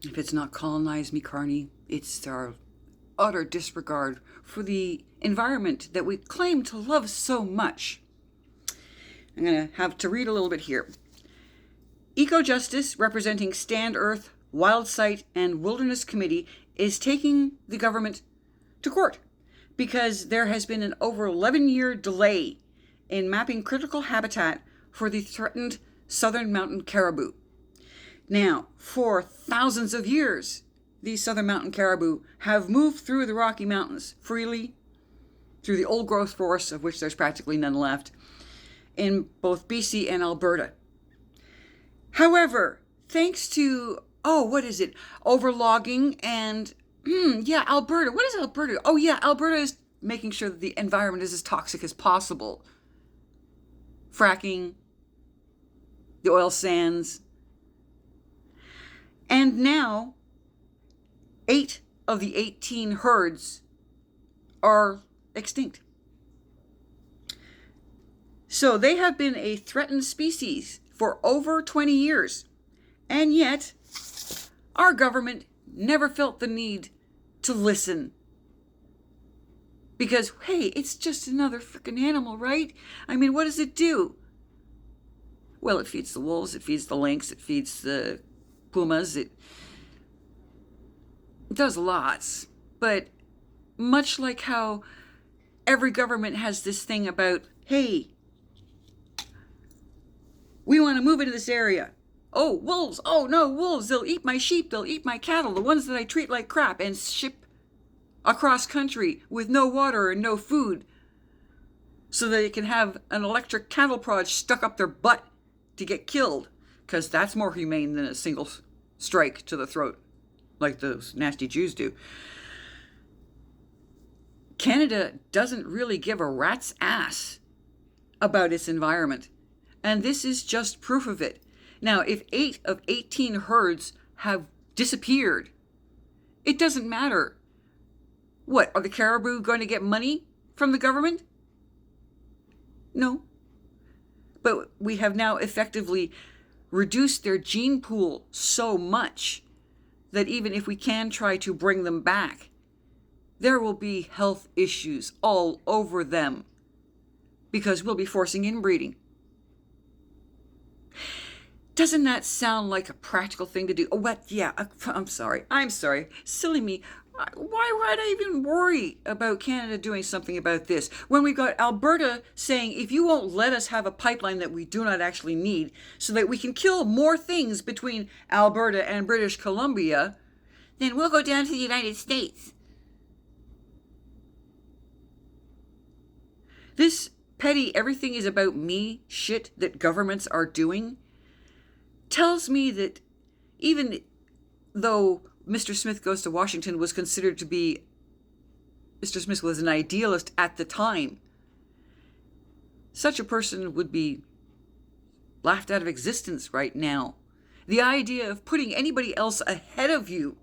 If it's not colonize me, Carney, it's our utter disregard for the environment that we claim to love so much. I'm going to have to read a little bit here. Eco-Justice, representing Stand Earth, Wild Site, and Wilderness Committee, is taking the government to court because there has been an over 11-year delay in mapping critical habitat for the threatened Southern Mountain Caribou. Now, for thousands of years, these Southern Mountain Caribou have moved through the Rocky Mountains freely, through the old growth forests, of which there's practically none left, in both BC and Alberta. However, thanks to, overlogging and, Alberta. What is Alberta? Oh, yeah, Alberta is making sure that the environment is as toxic as possible. Fracking, the oil sands. And now, 8 of the 18 herds are extinct. So they have been a threatened species for over 20 years. And yet, our government never felt the need to listen. Because, hey, it's just another freaking animal, right? I mean, what does it do? Well, it feeds the wolves, it feeds the lynx, it feeds the pumas, it does lots. But much like how every government has this thing about, hey, we want to move into this area. Oh, wolves. Oh, no, wolves. They'll eat my sheep. They'll eat my cattle, the ones that I treat like crap, and ship across country with no water and no food so that they can have an electric cattle prod stuck up their butt to get killed, because that's more humane than a single strike to the throat like those nasty Jews do. Canada doesn't really give a rat's ass about its environment. And this is just proof of it. Now, if 8 of 18 herds have disappeared, it doesn't matter. What, are the caribou going to get money from the government? No. But we have now effectively reduced their gene pool so much that even if we can try to bring them back, there will be health issues all over them because we'll be forcing inbreeding. Doesn't that sound like a practical thing to do? Oh, what? Yeah, I'm sorry. Silly me. Why would I even worry about Canada doing something about this when we've got Alberta saying, if you won't let us have a pipeline that we do not actually need so that we can kill more things between Alberta and British Columbia, then we'll go down to the United States. This petty everything is about me shit that governments are doing tells me that even though Mr. Smith Goes to Washington was considered to be, Mr. Smith was an idealist at the time, such a person would be laughed out of existence right now. The idea of putting anybody else ahead of you,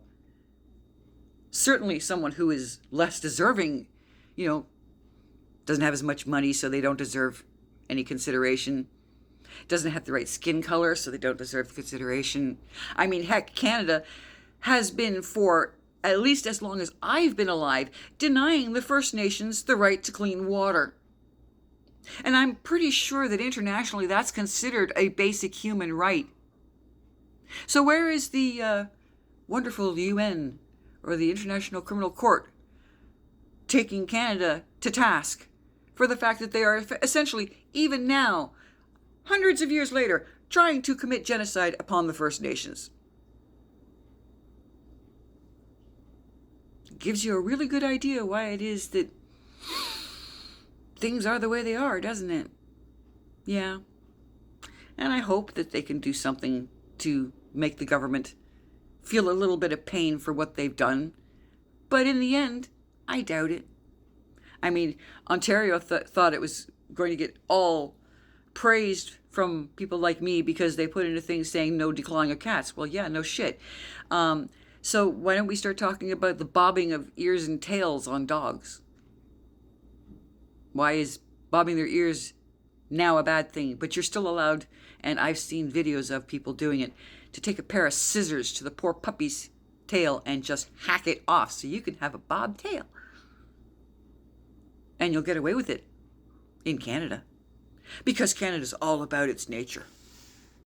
certainly someone who is less deserving, doesn't have as much money, so they don't deserve any consideration. Doesn't have the right skin color, so they don't deserve consideration. I mean, heck, Canada has been, for at least as long as I've been alive, denying the First Nations the right to clean water. And I'm pretty sure that internationally that's considered a basic human right. So where is the wonderful UN or the International Criminal Court taking Canada to task for the fact that they are essentially, even now, hundreds of years later, trying to commit genocide upon the First Nations? It gives you a really good idea why it is that things are the way they are, doesn't it? Yeah. And I hope that they can do something to make the government feel a little bit of pain for what they've done. But in the end, I doubt it. I mean, Ontario thought it was going to get all praised from people like me because they put in a thing saying no declawing of cats. Well, yeah, no shit. So why don't we start talking about the bobbing of ears and tails on dogs? Why is bobbing their ears now a bad thing? But you're still allowed, and I've seen videos of people doing it, to take a pair of scissors to the poor puppy's tail and just hack it off so you can have a bobtail. And you'll get away with it in Canada, because Canada's all about its nature.